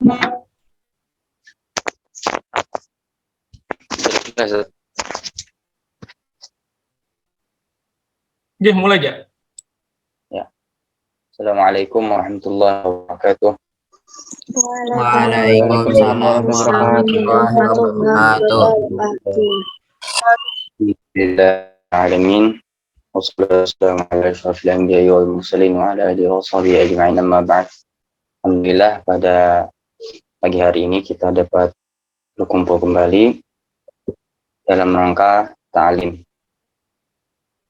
Mulai aja. Ya. Assalamualaikum warahmatullahi wabarakatuh. Waalaikumsalam warahmatullahi wabarakatuh. Bismillahirrahmanirrahim. Wassalamualaikum warahmatullahi wabarakatuh. Alhamdulillah pada pagi hari ini kita dapat berkumpul kembali dalam rangka ta'lim.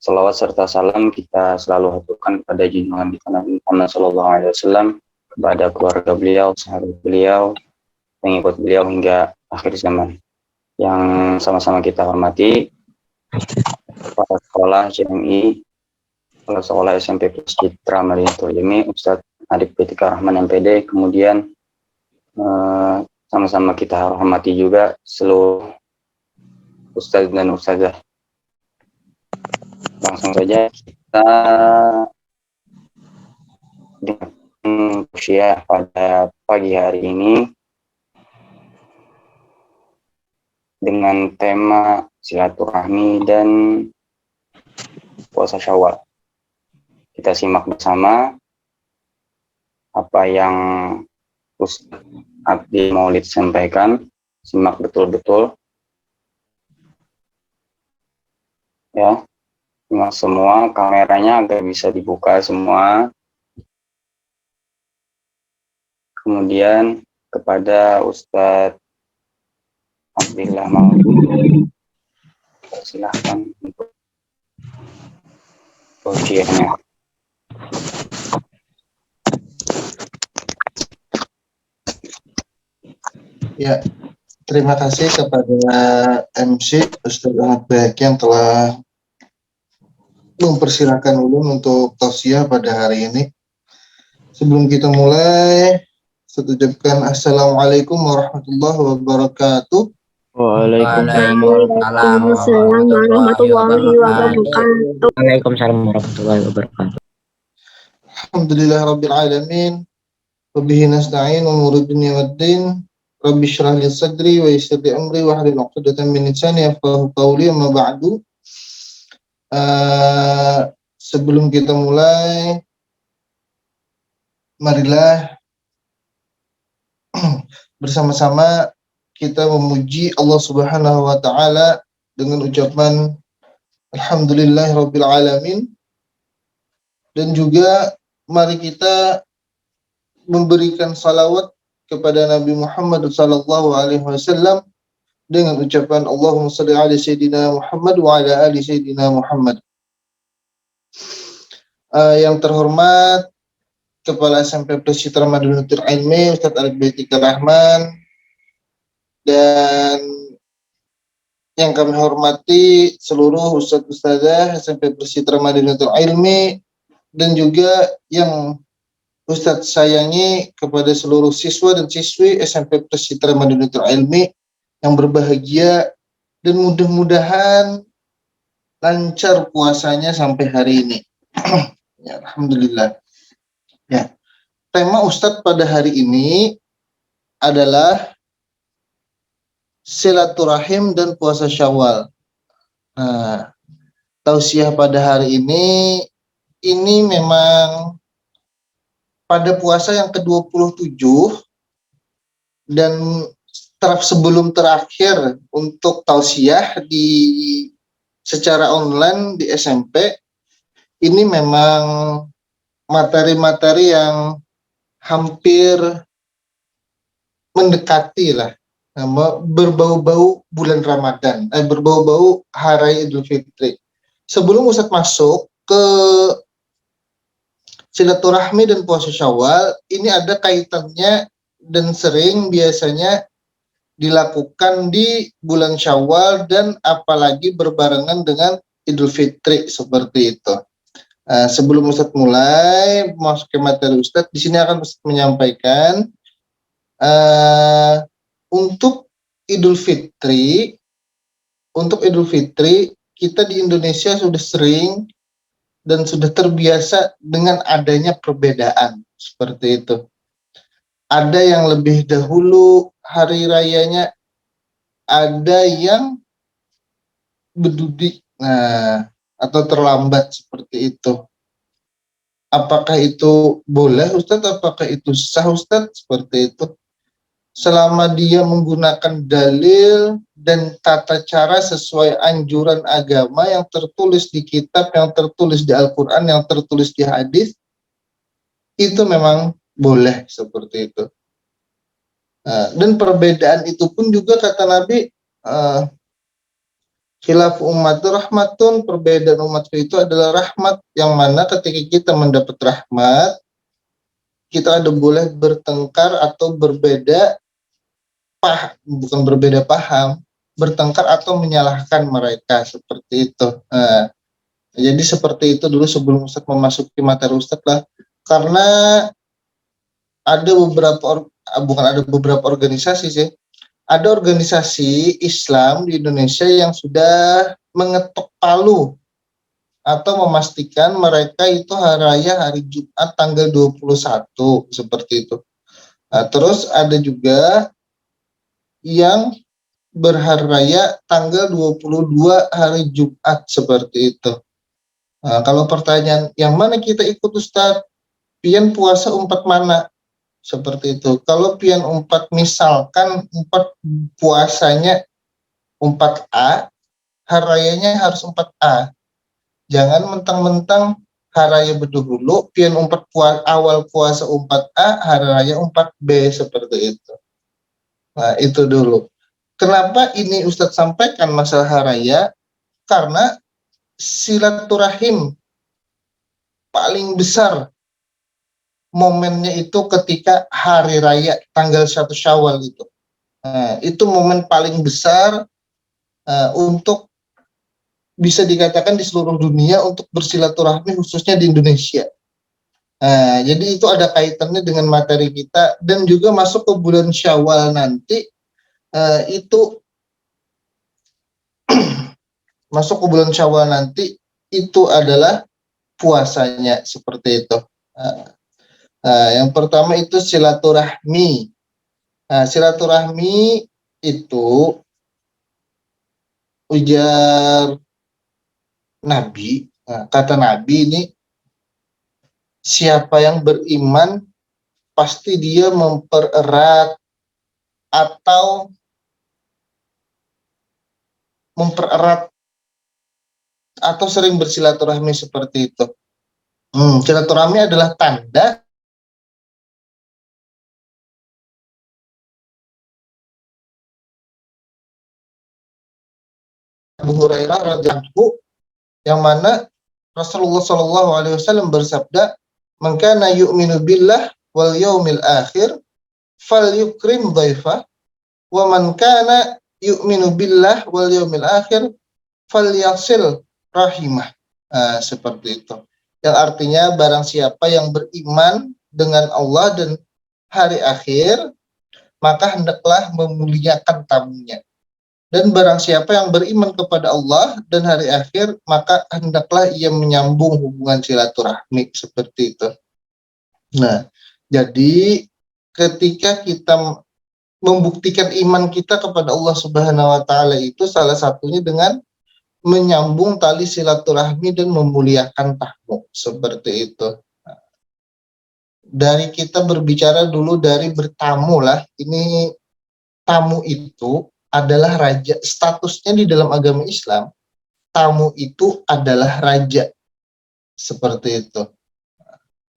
Salawat serta salam kita selalu haturkan kepada junjungan kita Nabi Muhammad SAW, kepada keluarga beliau, sahabat beliau, pengikut beliau hingga akhir zaman. Yang sama-sama kita hormati kepala sekolah CMI, kepala sekolah SMP Plus Citra Madinatul Ilmi, Ustadz Adib Betika Rahman MPD, kemudian sama-sama kita hormati juga seluruh Ustadz dan Ustazah. Langsung saja kita usia pada pagi hari ini dengan tema silaturahmi dan puasa Syawal. Kita simak bersama apa yang Ustaz Abdi Maulid sampaikan. Simak betul-betul ya. Semua kameranya agar bisa dibuka semua. Kemudian kepada Ustadz Abdillah Maulid, silahkan untuk ujiannya. Ya, terima kasih kepada MC Ustadz Ahmad Bayhaqi yang telah mempersilakan ulun untuk tausiah pada hari ini. Sebelum kita mulai, saya ucapkan Assalamualaikum warahmatullahi wabarakatuh. Waalaikumsalam warahmatullahi wabarakatuh. Waalaikumsalam warahmatullahi wabarakatuh. Alhamdulillah rabbil alamin. Wa bihi nasta'in umurud dunya waddin. Rabbi shrah li sadri wa yassir li amri wa hlul 'uqdatam min lisani yafqahu qawli. Amma ba'du. Sebelum kita mulai, marilah bersama-sama kita memuji Allah Subhanahu wa taala dengan ucapan alhamdulillahirabbil alamin, dan juga mari kita memberikan salawat kepada Nabi Muhammad sallallahu alaihi wasallam dengan ucapan Allahumma shalli ala sayyidina Muhammad wa ala ali sayyidina Muhammad. Yang terhormat Kepala SMP Plus Citra Madinatul Ilmi Ustadz Adib Betika Rahman, dan yang kami hormati seluruh Ustadz Ustazah SMP Plus Citra Madinatul Ilmi, dan juga yang Ustadz sayangi kepada seluruh siswa dan siswi SMP Plus Citra Madinatul Ilmi yang berbahagia, dan mudah-mudahan lancar puasanya sampai hari ini. Ya, alhamdulillah. Ya, tema Ustadz pada hari ini adalah silaturahim dan puasa Syawal. Nah, tausiah pada hari ini memang pada puasa yang ke-27 dan sebelum terakhir untuk tausiah secara online di SMP. Ini memang materi-materi yang hampir mendekati lah, berbau-bau bulan Ramadan, berbau-bau hari Idul Fitri. Sebelum Ustadz masuk ke silaturahmi dan puasa Syawal, ini ada kaitannya dan sering biasanya dilakukan di bulan Syawal dan apalagi berbarengan dengan Idul Fitri seperti itu. Sebelum Ustadz mulai masuk ke materi Ustadz, di sini akan Ustadz menyampaikan untuk Idul Fitri kita di Indonesia sudah sering dan sudah terbiasa dengan adanya perbedaan seperti itu. Ada yang lebih dahulu hari rayanya, ada yang berdudi, nah, atau terlambat seperti itu. Apakah itu boleh Ustadz? Apakah itu sah Ustadz? Seperti itu. Selama dia menggunakan dalil dan tata cara sesuai anjuran agama yang tertulis di kitab, yang tertulis di Al-Quran, yang tertulis di hadis, itu memang boleh seperti itu. Dan perbedaan itu pun juga kata Nabi, khilaf ummatu rahmatun, perbedaan umat itu adalah rahmat, yang mana ketika kita mendapat rahmat, kita ada boleh bertengkar atau berbeda bukan berbeda paham, bertengkar atau menyalahkan mereka seperti itu. Jadi seperti itu dulu sebelum Ustadz memasuki materi Ustadz lah, karena ada beberapa organisasi sih, ada organisasi Islam di Indonesia yang sudah mengetok palu atau memastikan mereka itu hari raya hari Jumat tanggal 21 seperti itu. Terus ada juga yang berhari raya tanggal 22 hari Jumat seperti itu. Kalau pertanyaan yang mana kita ikut Ustadz? Pian puasa umpat mana? Seperti itu. Kalau pian umpat misalkan umpat puasanya 4A, hari rayanya harus 4A. Jangan mentang-mentang hari raya berdahulu, pian umpat awal puasa 4A, hari raya 4B seperti itu. Nah, itu dulu. Kenapa ini Ustadz sampaikan masalah hari raya? Karena silaturahim paling besar momennya itu ketika hari raya tanggal 1 Syawal itu. Itu momen paling besar untuk bisa dikatakan di seluruh dunia untuk bersilaturahmi khususnya di Indonesia. Jadi itu ada kaitannya dengan materi kita, dan juga masuk ke bulan Syawal nanti itu masuk ke bulan Syawal nanti itu adalah puasanya seperti itu. Yang pertama itu silaturahmi. Silaturahmi itu ujar Nabi, kata Nabi ini, siapa yang beriman pasti dia mempererat atau sering bersilaturahmi seperti itu. Silaturahmi adalah tanda Abu Hurairah radhiyallahu, yang mana Rasulullah Shallallahu Alaihi Wasallam bersabda, "Man kana yu'minu billah wal yaumil akhir, falyukrim dhaifah, wa man kana yu'minu billah wal yaumil akhir, falyasil rahimah." Seperti itu. Yang artinya barang siapa yang beriman dengan Allah dan hari akhir, maka hendaklah memuliakan tamunya. Dan barang siapa yang beriman kepada Allah dan hari akhir, maka hendaklah ia menyambung hubungan silaturahmi seperti itu. Nah, jadi ketika kita membuktikan iman kita kepada Allah Subhanahu wa taala itu salah satunya dengan menyambung tali silaturahmi dan memuliakan tamu seperti itu. Dari kita berbicara dulu dari bertamu lah, ini tamu itu adalah raja. Statusnya di dalam agama Islam, tamu itu adalah raja. Seperti itu.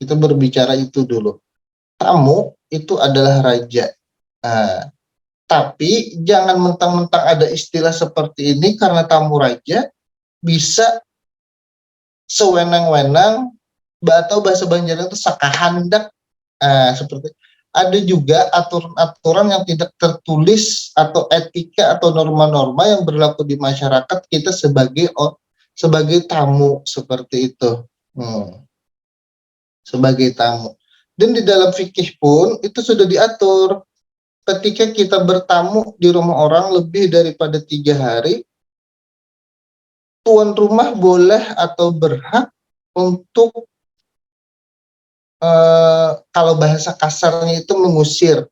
Kita berbicara itu dulu. Tamu itu adalah raja. Tapi jangan mentang-mentang ada istilah seperti ini karena tamu raja bisa sewenang-wenang, atau bahasa Banjar itu sakahandak. Seperti ada juga aturan-aturan yang tidak tertulis atau etika atau norma-norma yang berlaku di masyarakat kita sebagai tamu seperti itu. Sebagai tamu. Dan di dalam fikih pun itu sudah diatur. Ketika kita bertamu di rumah orang lebih daripada 3 hari, tuan rumah boleh atau berhak untuk kalau bahasa kasarnya itu mengusir.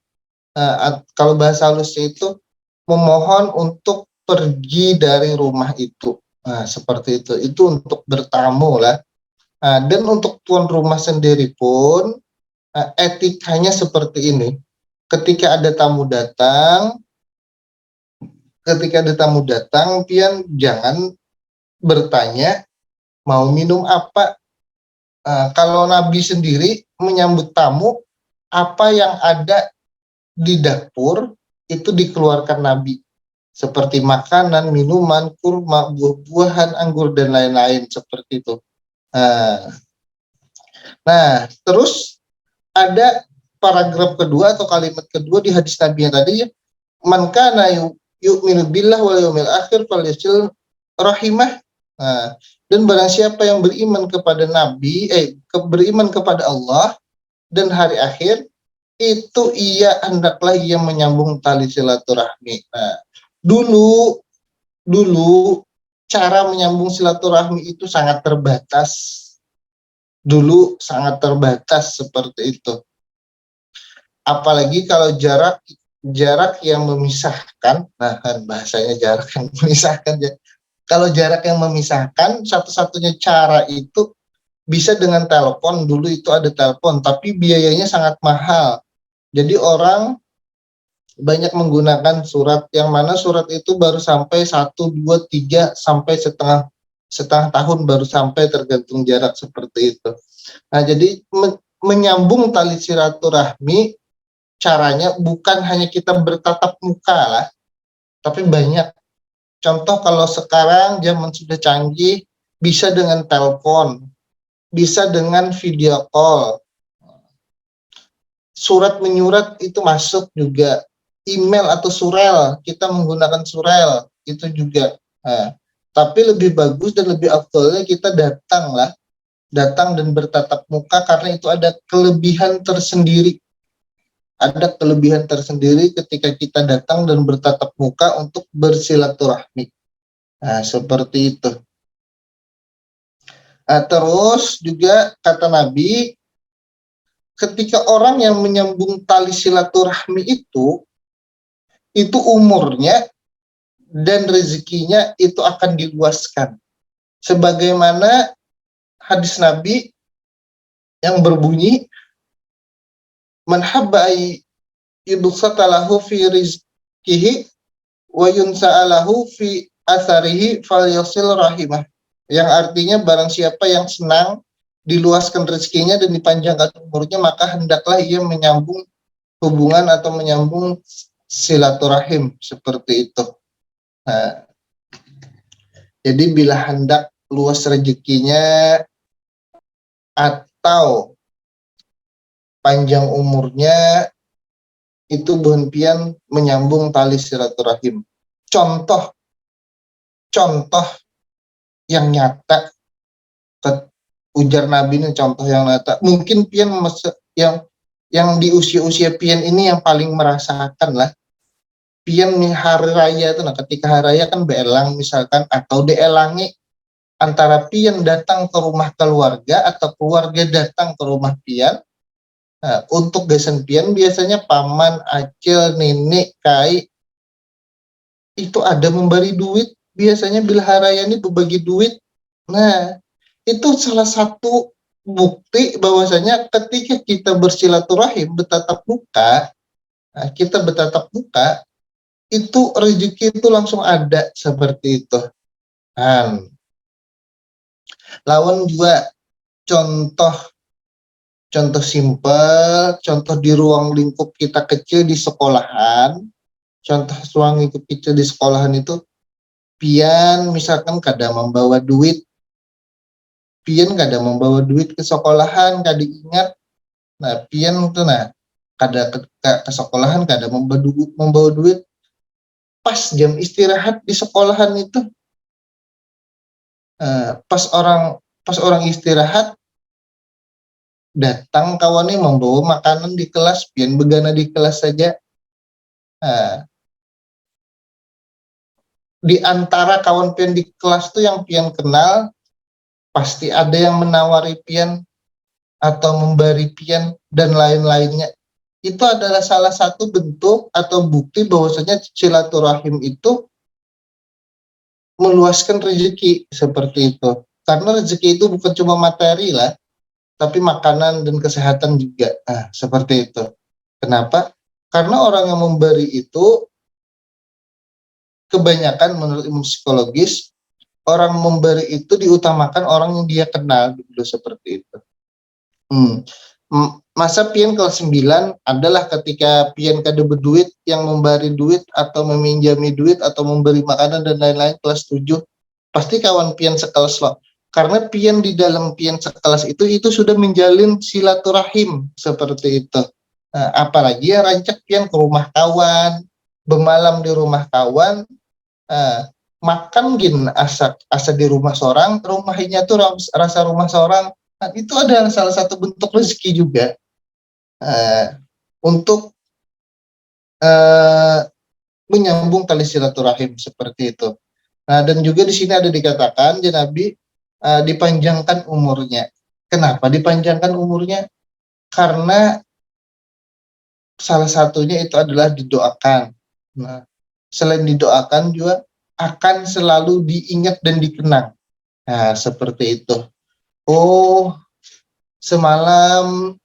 Kalau bahasa halusnya itu memohon untuk pergi dari rumah itu. Nah, seperti itu. Itu untuk bertamu lah. Dan untuk tuan rumah sendiri pun etikanya seperti ini. Ketika ada tamu datang, pian jangan bertanya mau minum apa. Kalau Nabi sendiri menyambut tamu, apa yang ada di dapur itu dikeluarkan Nabi, seperti makanan, minuman, kurma, buah-buahan, anggur dan lain-lain seperti itu. Nah, terus ada paragraf kedua atau kalimat kedua di hadis Nabi yang tadi, ya, man kana yu'minu billah wal yawmil akhir falyasil rahimah. Nah, dan barang siapa yang beriman kepada Nabi, beriman kepada Allah dan hari akhir, itu ia hendaklah ia menyambung tali silaturahmi. Nah, dulu cara menyambung silaturahmi itu sangat terbatas. Dulu sangat terbatas seperti itu. Apalagi kalau jarak yang memisahkan, nah kan bahasanya jarak yang memisahkan. Kalau jarak yang memisahkan, satu-satunya cara itu bisa dengan telepon. Dulu itu ada telepon, tapi biayanya sangat mahal. Jadi orang banyak menggunakan surat, yang mana surat itu baru sampai 1, 2, 3 sampai setengah tahun baru sampai, tergantung jarak seperti itu. Nah, jadi menyambung tali silaturahmi caranya bukan hanya kita bertatap muka lah, tapi banyak. Contoh kalau sekarang zaman sudah canggih, bisa dengan telepon, bisa dengan video call, surat menyurat itu masuk juga, email atau surel, kita menggunakan surel itu juga. Nah, tapi lebih bagus dan lebih aktualnya kita datang dan bertatap muka, karena itu ada kelebihan tersendiri. Ada kelebihan tersendiri ketika kita datang dan bertatap muka untuk bersilaturahmi. Nah, seperti itu. Nah, terus juga kata Nabi, ketika orang yang menyambung tali silaturahmi itu umurnya dan rezekinya itu akan diluaskan. Sebagaimana hadis Nabi yang berbunyi, man habba yubsatalahu fi rizkihi wa yunsa'alahu fi atharihi falyasil rahimah. Yang artinya barang siapa yang senang diluaskan rezekinya dan dipanjangkan umurnya, maka hendaklah ia menyambung hubungan atau menyambung silaturahim seperti itu. Nah, jadi bila hendak luas rezekinya atau panjang umurnya, itu berhentian menyambung tali silaturahim. Contoh yang nyata, ujar Nabi ini contoh yang nyata. Mungkin pian yang di usia-usia pian ini yang paling merasakan lah. Pian hari raya itu, nah ketika hari raya kan beelang misalkan, atau deelangi antara pian datang ke rumah keluarga atau keluarga datang ke rumah pian. Nah, untuk gasan pian biasanya paman, acil, nenek, kai itu ada memberi duit. Biasanya bila hari raya ini berbagi duit. Nah, itu salah satu bukti bahwasanya ketika kita bersilaturahim, bertatap muka, itu rezeki itu langsung ada seperti itu. Nah, lawan juga contoh simpel, contoh di ruang lingkup kita kecil di sekolahan. Contoh ruang lingkup kecil di sekolahan itu, pian misalkan kada membawa duit ke sekolahan, kada ingat. Nah, pian itu kada ke sekolahan, kada membawa duit. Pas jam istirahat di sekolahan itu, pas orang istirahat, datang kawannya membawa makanan di kelas, pian begana di kelas saja. Di antara kawan pian di kelas tuh yang pian kenal, pasti ada yang menawari pian, atau memberi pian dan lain-lainnya, itu adalah salah satu bentuk atau bukti bahwasanya silaturahim itu meluaskan rezeki seperti itu. Karena rezeki itu bukan cuma materi lah, tapi makanan dan kesehatan juga. Nah, seperti itu. Kenapa? Karena orang yang memberi itu kebanyakan menurut ilmu psikologis, orang memberi itu diutamakan orang yang dia kenal dulu seperti itu. Masa pian kelas 9 adalah ketika pian kada berduit yang memberi duit atau meminjami duit atau memberi makanan dan lain-lain kelas 7 pasti kawan pian sekelas lo, karena pian di dalam pian sekelas itu sudah menjalin silaturahim seperti itu. Nah, apalagi ya rancak pian ke rumah kawan, bermalam di rumah kawan, makan gin asa di rumah seorang, rumahnya tuh rasa rumah seorang. Nah, itu adalah salah satu bentuk rezeki juga untuk menyambung tali silaturahim seperti itu. Nah, dan juga di sini ada dikatakan ya Nabi dipanjangkan umurnya. Kenapa dipanjangkan umurnya? Karena salah satunya itu adalah didoakan. Nah, selain didoakan juga akan selalu diingat dan dikenang. Nah, seperti itu. Oh, semalam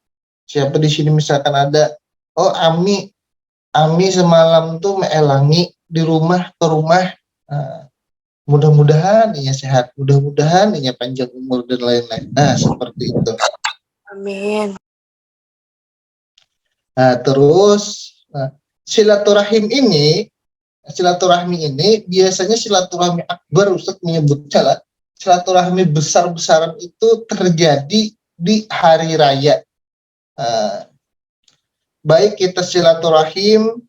siapa di sini misalkan ada, oh Ami semalam tuh meelangi di rumah ke rumah. Mudah-mudahan ia sehat, mudah-mudahan ia panjang umur dan lain-lain. Nah, seperti itu. Amin. Nah, terus silaturahmi ini biasanya silaturahmi akbar, Ustadz menyebutnya lah, silaturahmi besar-besaran itu terjadi di hari raya. Baik kita silaturahim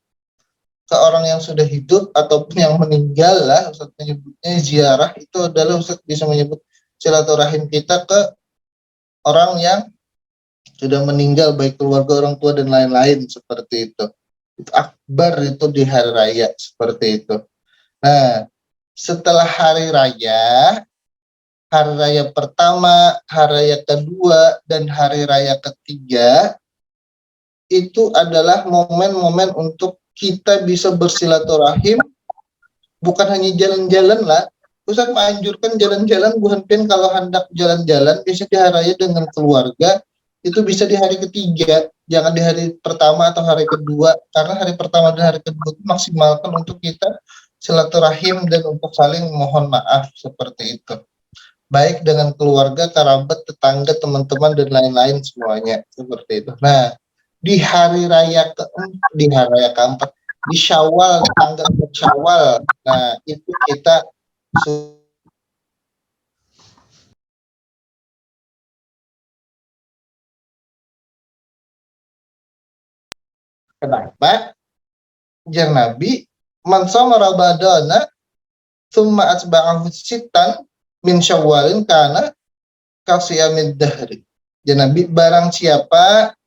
ke orang yang sudah hidup ataupun yang meninggal lah, Ustadz menyebutnya ziarah, itu adalah Ustadz bisa menyebut silaturahim kita ke orang yang sudah meninggal, baik keluarga, orang tua dan lain-lain seperti itu. Itu akbar itu di hari raya seperti itu. Nah, setelah hari raya pertama, hari raya kedua, dan hari raya ketiga itu adalah momen-momen untuk kita bisa bersilaturahim, bukan hanya jalan-jalan lah. Ustaz menganjurkan jalan-jalan, bukan pen kalau hendak jalan-jalan bisa di hari raya dengan keluarga, itu bisa di hari ketiga, jangan di hari pertama atau hari kedua, karena hari pertama dan hari kedua itu maksimalkan untuk kita silaturahim dan untuk saling mohon maaf seperti itu. Baik dengan keluarga, kerabat, tetangga, teman-teman dan lain-lain semuanya seperti itu. Nah, di hari raya keempat, di Syawal, tanggal Syawal, nah itu kita kenapa jar Nabi man shoma ramadhana tsumma atba'ahu sittan min Syawalin kana kasiyamid dahri. Jar Nabi, barang siapa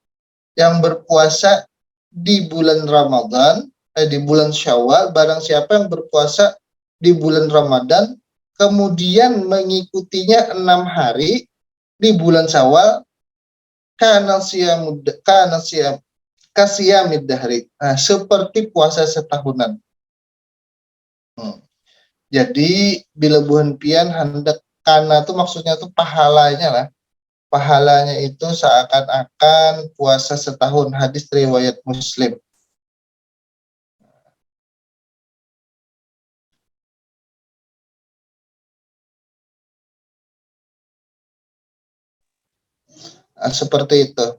yang berpuasa di bulan Ramadan, di bulan Syawal, barang siapa yang berpuasa di bulan Ramadan, kemudian mengikutinya 6 hari di bulan Syawal, kasiyamid dahri, seperti puasa setahunan. Jadi bila buhan pian hendak, karena itu maksudnya tuh pahalanya lah. Pahalanya itu seakan-akan puasa setahun, hadis riwayat Muslim. Seperti itu.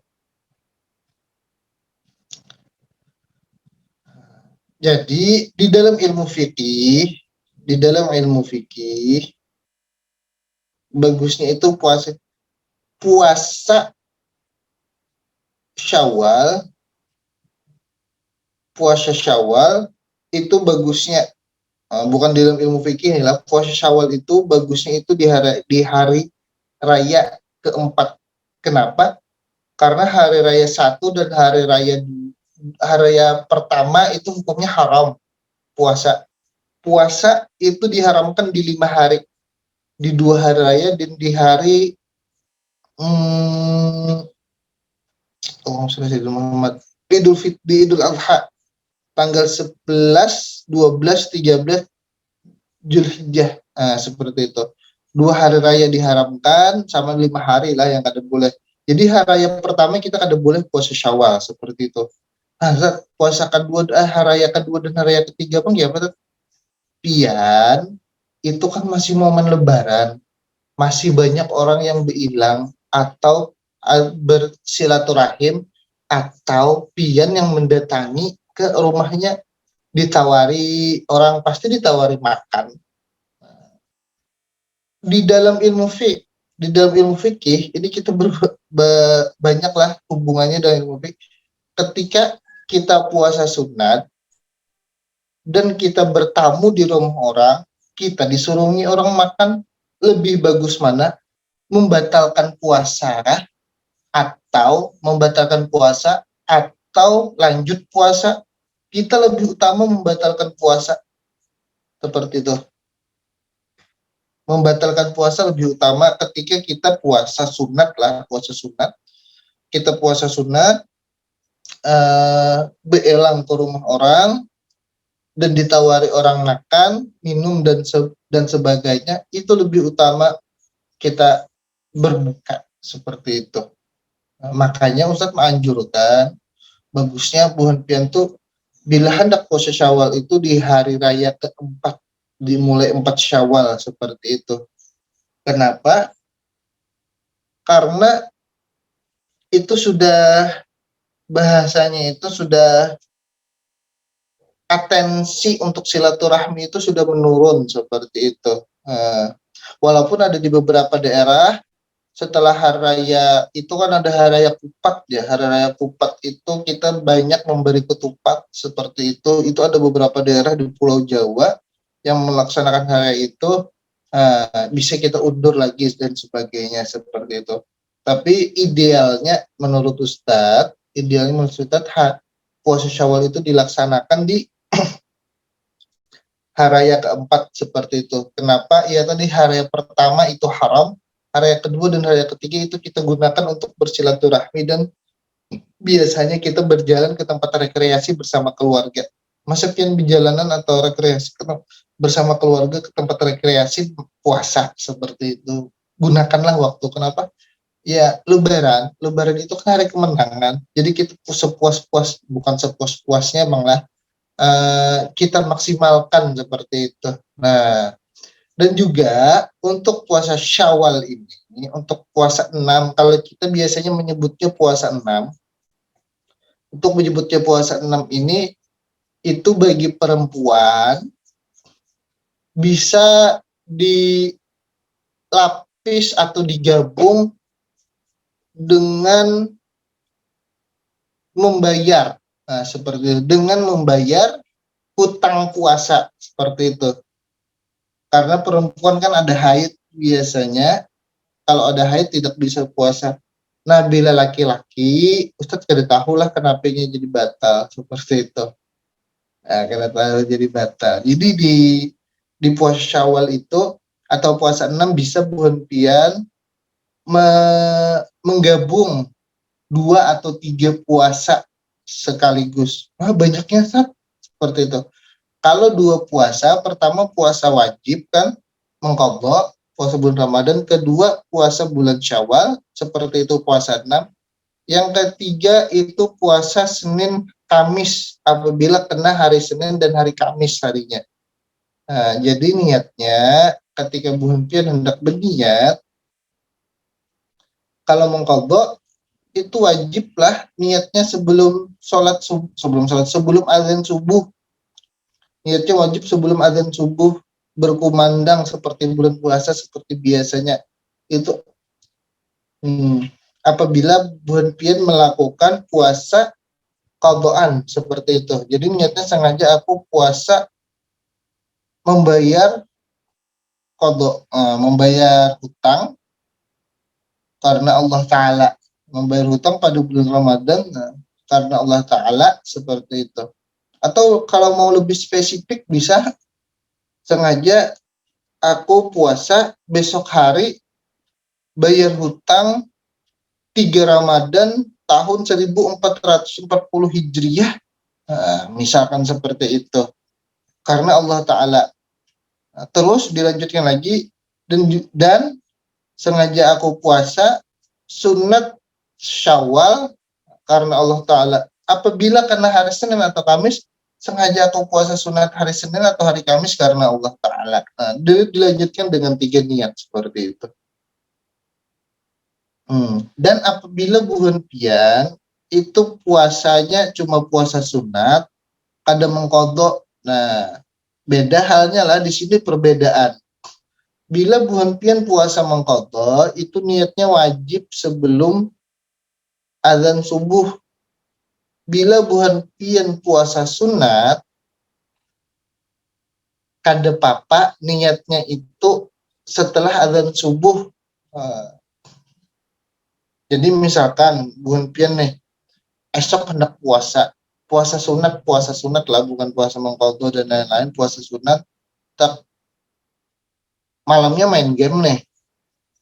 Jadi di dalam ilmu fikih, bagusnya itu puasa Syawal itu bagusnya, bukan di dalam ilmu fikih lah, puasa Syawal itu bagusnya itu di hari raya keempat. Kenapa? Karena hari raya 1 dan hari raya pertama itu hukumnya haram puasa. Puasa itu diharamkan di 5 hari, di 2 hari raya dan di hari Allahumma sholli ala sayyidina Muhammad. Di Idul Adha tanggal 11, 12, 13 Zulhijjah. Nah, seperti itu. 2 hari raya diharamkan sama 5 hari lah yang kada boleh. Jadi hari raya pertama kita kada boleh puasa Syawal seperti itu. Nah, puasa kedua, hari raya kedua dan hari raya ketiga pun ya apa? Pian itu kan masih momen Lebaran, masih banyak orang yang berhilang atau bersilaturahim atau pian yang mendatangi ke rumahnya, ditawari orang, pasti ditawari makan. Di dalam ilmu fikih ini kita banyaklah hubungannya dengan ilmu fikih. Ketika kita puasa sunat dan kita bertamu di rumah orang, kita disuruhi orang makan, lebih bagus mana? Membatalkan puasa atau lanjut puasa? Kita lebih utama membatalkan puasa. Seperti itu. Membatalkan puasa lebih utama ketika kita puasa sunat lah, kita puasa sunat, beelang ke rumah orang dan ditawari orang makan, minum dan sebagainya, itu lebih utama kita berbuka seperti itu. Makanya Ustadz menganjurkan bagusnya buhan pian tuh bila hendak puasa Syawal itu di hari raya keempat, dimulai 4 Syawal seperti itu. Kenapa? Karena itu sudah bahasanya itu sudah atensi untuk silaturahmi itu sudah menurun seperti itu. Walaupun ada di beberapa daerah setelah hari raya itu kan ada hari raya Kupat ya. Hari raya Kupat itu kita banyak memberi ketupat seperti itu. Itu ada beberapa daerah di Pulau Jawa yang melaksanakan hari itu, bisa kita undur lagi dan sebagainya seperti itu. Tapi idealnya menurut Ustadz puasa Syawal itu dilaksanakan di hari raya keempat seperti itu. Kenapa? Ya tadi hari raya pertama itu haram, hari raya kedua dan hari raya ketiga itu kita gunakan untuk bersilaturahmi dan biasanya kita berjalan ke tempat rekreasi bersama keluarga. Masa pian perjalanan atau rekreasi bersama keluarga ke tempat rekreasi puasa seperti itu. Gunakanlah waktu. Kenapa? Ya lebaran itu kan hari kemenangan. Jadi kita sepuas-puasnya Bang lah. Kita maksimalkan seperti itu. Nah, dan juga untuk puasa Syawal ini, untuk puasa 6, kalau kita biasanya menyebutnya puasa 6. Untuk menyebutnya puasa 6 ini itu bagi perempuan bisa dilapis atau digabung dengan membayar, seperti itu, dengan membayar hutang puasa seperti itu. Karena perempuan kan ada haid biasanya, kalau ada haid tidak bisa puasa. Nah bila laki-laki, Ustadz tidak tahu lah kenapa jadi batal seperti itu. Nah, karena jadi batal. Jadi di puasa Syawal itu atau puasa 6 bisa buhan pian menggabung 2 atau 3 puasa sekaligus. Nah, banyaknya seperti itu. Kalau 2 puasa, pertama puasa wajib kan mengqadha puasa bulan Ramadan, kedua puasa bulan Syawal seperti itu puasa 6. Yang ketiga itu puasa Senin Kamis apabila kena hari Senin dan hari Kamis harinya. Nah, jadi niatnya ketika buhan pian hendak berniat, kalau mengqadha itu wajiblah niatnya sebelum azan subuh. Niatnya wajib sebelum azan subuh berkumandang seperti bulan puasa seperti biasanya. Itu apabila bulan pian melakukan puasa qadhaan seperti itu. Jadi niatnya sengaja aku puasa membayar membayar hutang karena Allah Ta'ala, membayar hutang pada bulan Ramadan karena Allah Ta'ala seperti itu. Atau kalau mau lebih spesifik bisa sengaja aku puasa besok hari bayar hutang 3 Ramadan tahun 1440 Hijriah, misalkan seperti itu. Karena Allah Ta'ala. Terus dilanjutkan lagi, dan sengaja aku puasa sunat Syawal karena Allah Ta'ala. Apabila karena hari Senin atau Kamis, sengaja aku puasa sunat hari Senin atau hari Kamis karena Allah Ta'ala. Dilanjutkan dengan 3 niat seperti itu. Dan apabila bulan pian itu puasanya cuma puasa sunat, kada mengkodok. Nah, beda halnya lah di sini perbedaan. Bila bulan pian puasa mengkodok, itu niatnya wajib sebelum azan subuh. Bila bulan pian puasa sunat, kada papa niatnya itu setelah azan subuh. Jadi misalkan bulan pian nih, esok hendak puasa sunat lah, bukan puasa mengkodok dan lain-lain, puasa sunat, tak malamnya main game nih,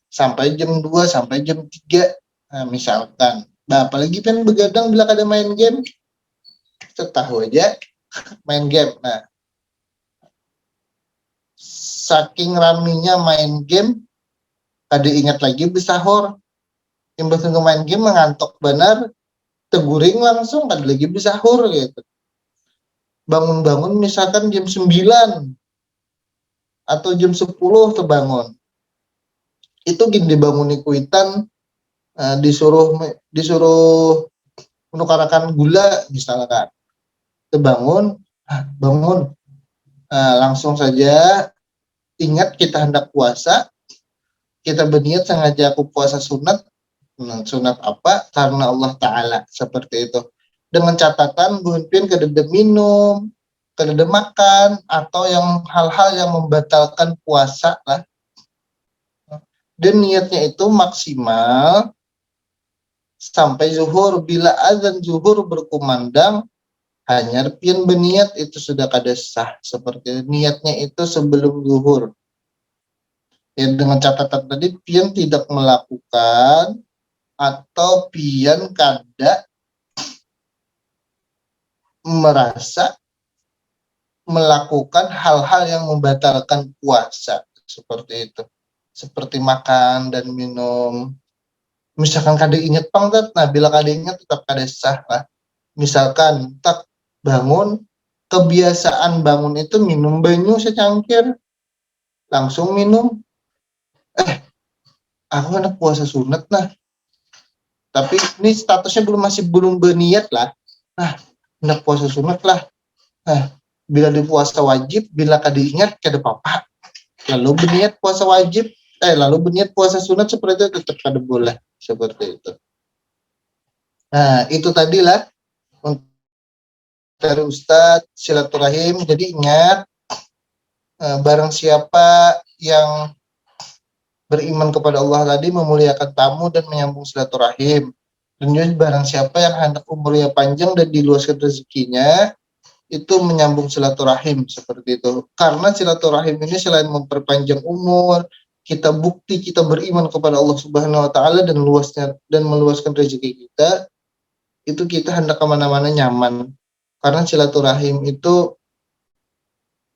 sampai jam 2, sampai jam 3, nah, misalkan. Nah, apalagi kan begadang bila kada main game, kita tahu aja main game. Nah, saking raminya main game, kada ingat lagi besahur. Imbas untuk main game mengantuk benar, teguring langsung, kada lagi besahur gitu. Bangun-bangun misalkan jam 9 atau jam 10 terbangun. Itu gini dibanguni kuitan, disuruh menukarakan gula misalkan. Terbangun, bangun. Langsung saja ingat kita hendak puasa, kita berniat sengaja aku puasa sunat. Sunat apa? Karena Allah Ta'ala, seperti itu. Dengan catatan bukan kedede minum, kedede makan, atau yang hal-hal yang membatalkan puasa lah. Dan niatnya itu maksimal sampai zuhur. Bila azan zuhur berkumandang, hanya pian berniat itu sudah kada sah. Seperti niatnya itu sebelum zuhur. Ya, dengan catatan tadi pian tidak melakukan atau pian kada merasa melakukan hal-hal yang membatalkan puasa seperti itu, seperti makan dan minum. Misalkan kada ingat pangkat, nah bila kada ingat tetap kada sah lah. Misalkan tak bangun, kebiasaan bangun itu minum banyu secangkir, langsung minum. Aku hendak puasa sunat nah, tapi ini statusnya masih belum berniat lah. Nah, hendak puasa sunat lah. Nah, bila di puasa wajib, bila kada ingat kada apa-apa. Lalu berniat puasa wajib, lalu berniat puasa sunat seperti itu tetap kada boleh seperti itu. Nah, itu tadilah dari Ustadz silaturahim. Jadi ingat, barang siapa yang beriman kepada Allah tadi memuliakan tamu dan menyambung silaturahim. Dan juga barang siapa yang hendak umurnya panjang dan diluaskan rezekinya, itu menyambung silaturahim seperti itu. Karena silaturahim ini selain memperpanjang umur, kita bukti kita beriman kepada Allah Subhanahu wa taala dan meluaskan rezeki kita, itu kita hendak kemana-mana nyaman. Karena silaturahim itu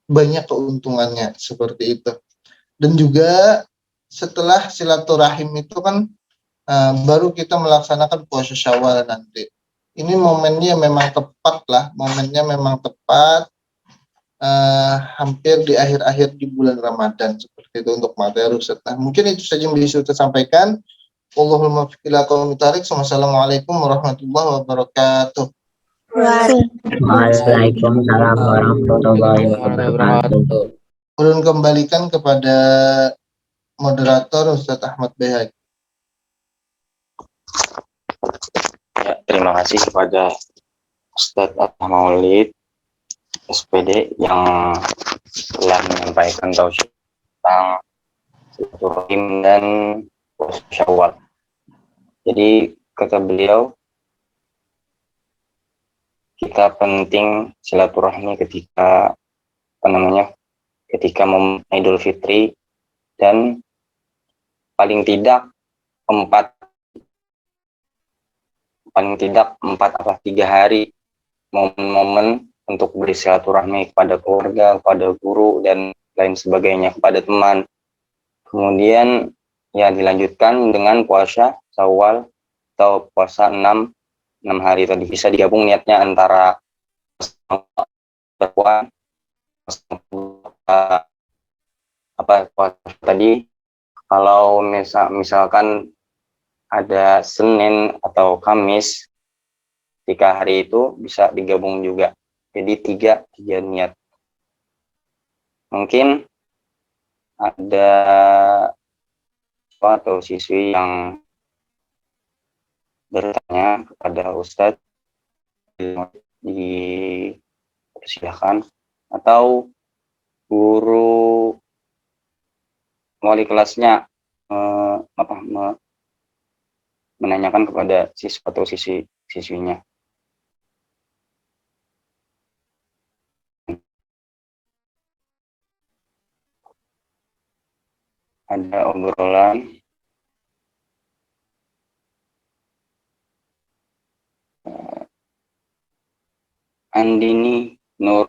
banyak keuntungannya seperti itu. Dan juga setelah silaturahim itu kan baru kita melaksanakan puasa Syawal nanti. Ini momennya memang tepat lah, hampir di akhir-akhir di bulan Ramadan seperti itu untuk materi Ustaz. Nah, mungkin itu saja yang bisa kita sampaikan. Allahumma fiqila qawmitarik. Wassalamualaikum warahmatullahi wabarakatuh. Waalaikumsalam warahmatullahi wabarakatuh. Ulun kembalikan kepada moderator Ustaz Ahmad Behak. Ya, terima kasih kepada Ustadz Maulid SPD yang telah menyampaikan tausiah tentang silaturahim dan puasa Syawal. Jadi kata beliau, kita penting silaturahmi ketika ketika momen Idul Fitri, dan paling tidak 4 paling tidak 4 atau 3 hari momen-momen untuk bersilaturahmi kepada keluarga, kepada guru, dan lain sebagainya, kepada teman. Kemudian ya dilanjutkan dengan puasa Syawal atau puasa 6 hari tadi. Bisa digabung niatnya antara puasa tadi. Kalau misalkan ada Senin atau Kamis, 3 hari itu bisa digabung juga. Jadi tiga niat. Mungkin ada atau siswi yang bertanya kepada Ustadz, dipersilahkan, atau guru wali kelasnya menanyakan kepada siswa atau siswinya. Ada obrolan Andini Nur.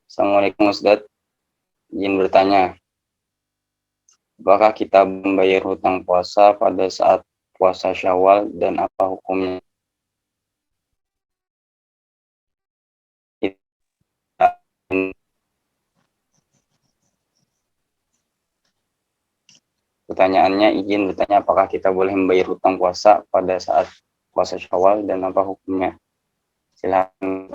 Assalamualaikum Ustadz, izin bertanya, apakah kita membayar hutang puasa pada saat puasa Syawal dan apa hukumnya? Pertanyaannya, izin bertanya, apakah kita boleh membayar hutang puasa pada saat puasa Syawal dan apa hukumnya? Silakan.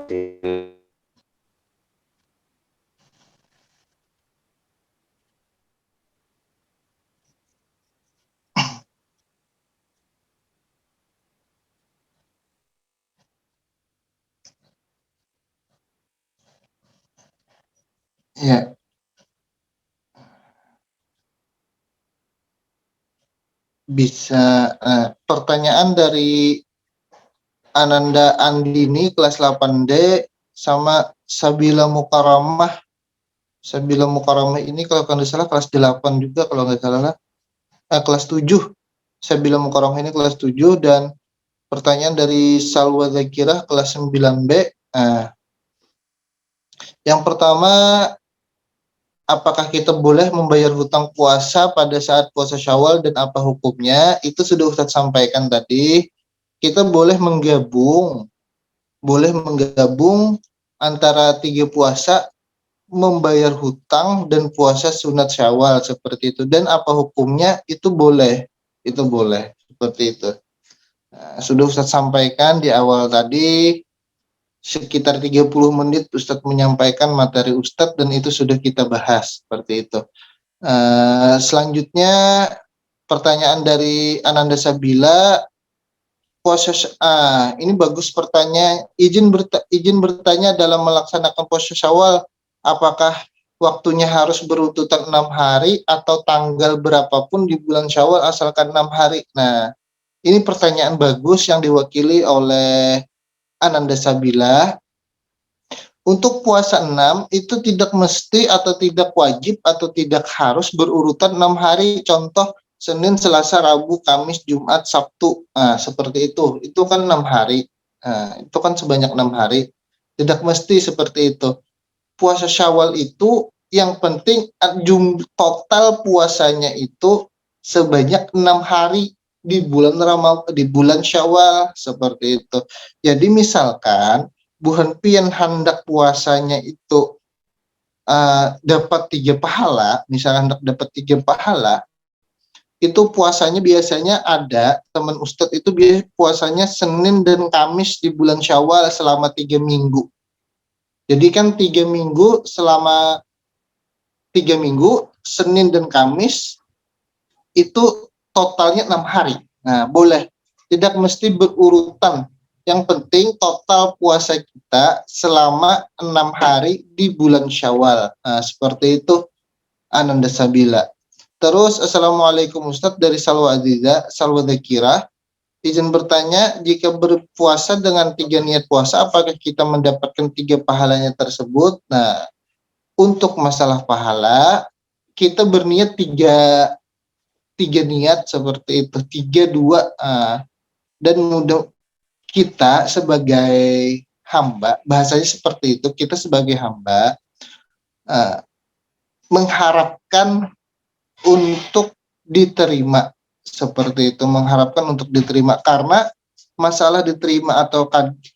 Ya, bisa. Pertanyaan dari Ananda Andini kelas 8D sama Sabila Mukaramah. Sabila Mukaramah ini kalau nggak salah kelas 8 juga kalau nggak salah. Kelas 7. Sabila Mukaramah ini kelas 7 dan pertanyaan dari Salwa Zakirah kelas 9B. Yang pertama, apakah kita boleh membayar hutang puasa pada saat puasa Syawal dan apa hukumnya? Itu sudah Ustadz sampaikan tadi. Kita boleh menggabung antara 3 puasa, membayar hutang dan puasa sunat Syawal seperti itu. Dan apa hukumnya? Itu boleh seperti itu. Nah, sudah Ustadz sampaikan di awal tadi, sekitar 30 menit Ustadz menyampaikan materi Ustadz dan itu sudah kita bahas seperti itu. Selanjutnya pertanyaan dari Ananda Sabila, puasa ini bagus pertanyaan. Izin bertanya, dalam melaksanakan puasa Syawal apakah waktunya harus berurutan 6 hari atau tanggal berapapun di bulan Syawal asalkan 6 hari? Nah, ini pertanyaan bagus yang diwakili oleh Ananda Sabila. Untuk puasa 6 itu tidak mesti atau tidak wajib atau tidak harus berurutan 6 hari. Contoh Senin, Selasa, Rabu, Kamis, Jumat, Sabtu. Nah, seperti itu. Itu kan 6 hari. Nah, itu kan sebanyak 6 hari. Tidak mesti seperti itu. Puasa Syawal itu yang penting total puasanya itu sebanyak 6 hari di bulan Syawal seperti itu. Jadi misalkan buhan pian hendak puasanya itu dapat 3 pahala, misalkan dapat 3 pahala, itu puasanya biasanya ada teman Ustadz itu puasanya Senin dan Kamis di bulan Syawal selama 3 minggu. Jadi kan 3 minggu, selama 3 minggu Senin dan Kamis itu totalnya 6 hari. Nah, boleh, tidak mesti berurutan. Yang penting total puasa kita selama 6 hari di bulan Syawal. Nah, seperti itu Ananda Sabila. Terus, Assalamualaikum Ustadz, dari Salwa Aziza, Salwa Zakira. Izin bertanya, jika berpuasa dengan 3 niat puasa, apakah kita mendapatkan 3 pahalanya tersebut? Nah, untuk masalah pahala, kita berniat tiga niat seperti itu, 3, 2, dan mudah kita sebagai hamba, bahasanya seperti itu, kita sebagai hamba mengharapkan untuk diterima, seperti itu, mengharapkan untuk diterima, karena masalah diterima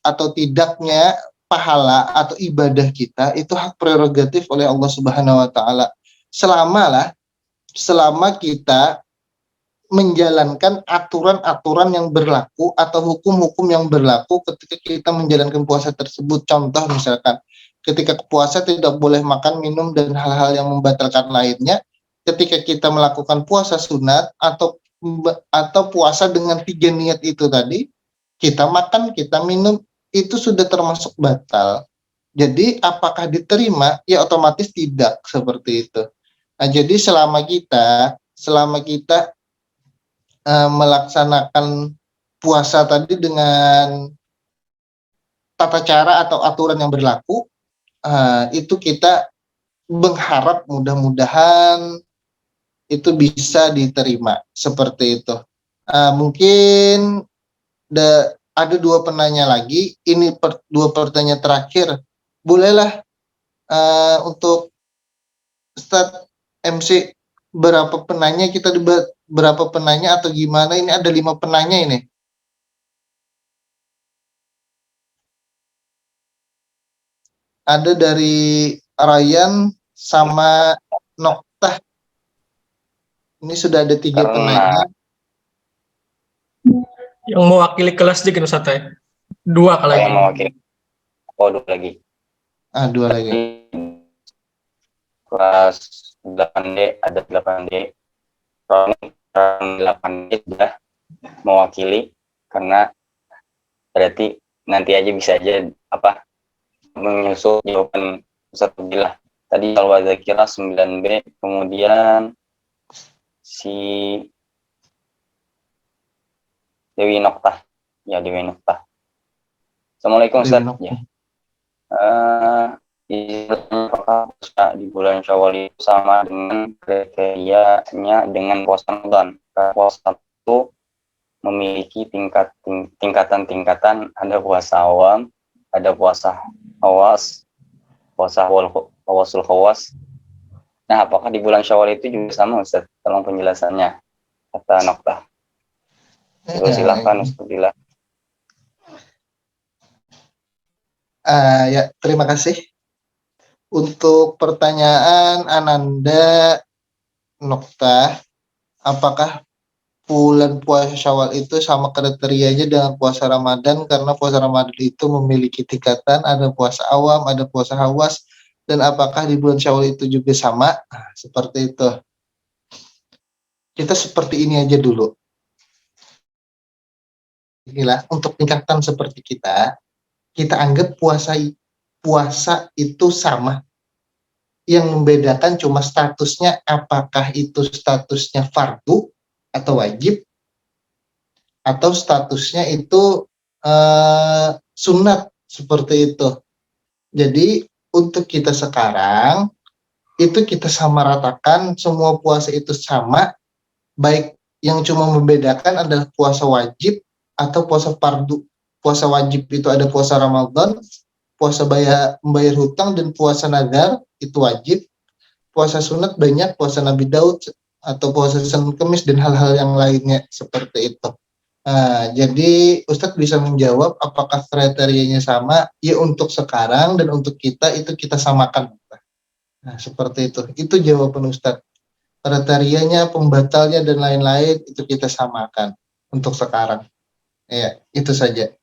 atau tidaknya pahala atau ibadah kita itu hak prerogatif oleh Allah Subhanahu wa taala. Selama kita menjalankan aturan-aturan yang berlaku atau hukum-hukum yang berlaku ketika kita menjalankan puasa tersebut. Contoh misalkan, ketika puasa tidak boleh makan, minum, dan hal-hal yang membatalkan lainnya. Ketika kita melakukan puasa sunat atau puasa dengan 3 niat itu tadi, kita makan, kita minum, itu sudah termasuk batal. Jadi apakah diterima? Ya otomatis tidak, seperti itu. Nah, jadi selama kita melaksanakan puasa tadi dengan tata cara atau aturan yang berlaku, itu kita berharap mudah-mudahan itu bisa diterima, seperti itu. Mungkin ada 2 penanya lagi, ini 2 pertanyaan terakhir, bolehlah untuk Ustadz MC berapa penanya, kita berapa penanya atau gimana? Ini ada 5 penanya ini. Ada dari Ryan sama Noktah. Ini sudah ada 3 penanya. Yang mewakili kelas juga Ustaz ya? 2 kali lagi. Yang mewakili. 2 lagi. 2 lagi. Kelas 8D, ada 8D. Kalau 8D sudah mewakili, karena berarti nanti aja bisa aja menyusul jawaban Ustaz Abdillah. Tadi Al-Wadzakira 9B, kemudian si Dewi Noktah. Ya, Dewi Noktah. Assalamualaikum Ustaz. Ya. Apakah puasa di bulan Syawal itu sama dengan kriterianya dengan puasa Ramadan? Puasa itu memiliki tingkatan-tingkatan, ada puasa awam, ada puasa khawas, puasa khawasul khawas. Nah, apakah di bulan Syawal itu juga sama, Ustaz? Tolong penjelasannya, kata Noktah. Silakan Ustaz Bila. Ya, terima kasih untuk pertanyaan Ananda Noktah. Apakah bulan puasa Syawal itu sama kriterianya dengan puasa Ramadan? Karena puasa Ramadan itu memiliki tingkatan, ada puasa awam, ada puasa khawas, dan apakah di bulan Syawal itu juga sama? Seperti itu. Kita seperti ini aja dulu. Inilah untuk tingkatan seperti kita anggap puasa itu sama. Yang membedakan cuma statusnya, apakah itu statusnya fardu atau wajib, atau statusnya itu sunat, seperti itu. Jadi untuk kita sekarang itu kita samaratakan, semua puasa itu sama, baik yang cuma membedakan adalah puasa wajib atau puasa fardu. Puasa wajib itu ada puasa Ramadan, puasa membayar hutang, dan puasa nazar itu wajib. Puasa sunat banyak, puasa Nabi Daud atau puasa Senin Kemis dan hal-hal yang lainnya, seperti itu. Jadi Ustadz bisa menjawab apakah kriterianya sama? Ya, untuk sekarang dan untuk kita itu kita samakan. Nah, seperti itu. Itu jawaban Ustadz. Kriterianya, pembatalnya, dan lain-lain itu kita samakan untuk sekarang. Ya, itu saja.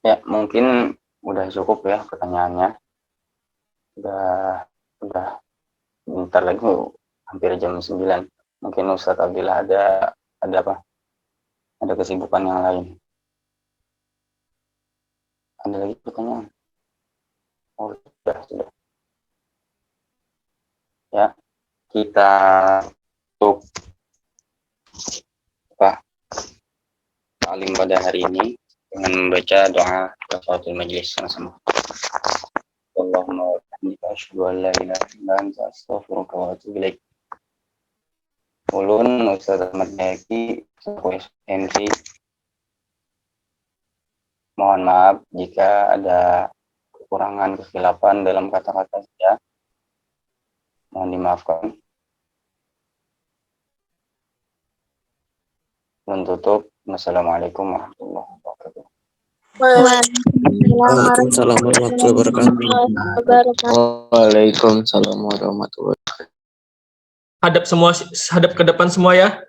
Ya, mungkin udah cukup ya pertanyaannya. Udah bentar lagi hampir jam 9. Mungkin Ustadz Abdillah ada apa? Ada kesibukan yang lain. Ada lagi pertanyaan? Oh, sudah. Ya, kita untuk taklim pada hari ini dengan membaca doa kafaratul majelis sama-sama. Allahumma bihamdika asyhadu an la ilaha illa anta astaghfiruka wa atubu ilaik. Ulun Ustaz Ahmad Hayaki selaku MC. Mohon maaf jika ada kekurangan kesilapan dalam kata-kata saya. Mohon dimaafkan. Menutup. Wassalamualaikum warahmatullahi wabarakatuh. Waalaikumsalam warahmatullahi wabarakatuh. Waalaikumsalam warahmatullahi wabarakatuh. Hadap ke depan semua ya.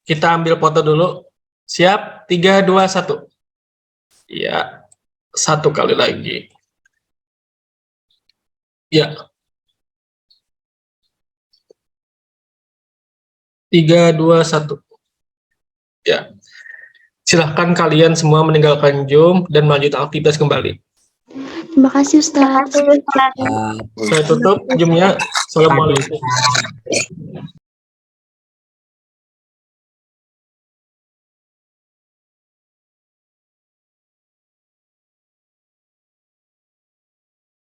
Kita ambil foto dulu. Siap? 3, 2, 1. Ya. Satu kali lagi. Ya. 3, 2, 1. Ya. Silahkan kalian semua meninggalkan Zoom dan melanjutkan aktivitas kembali. Terima kasih Ustaz. Saya tutup Zoom-nya. Assalamualaikum.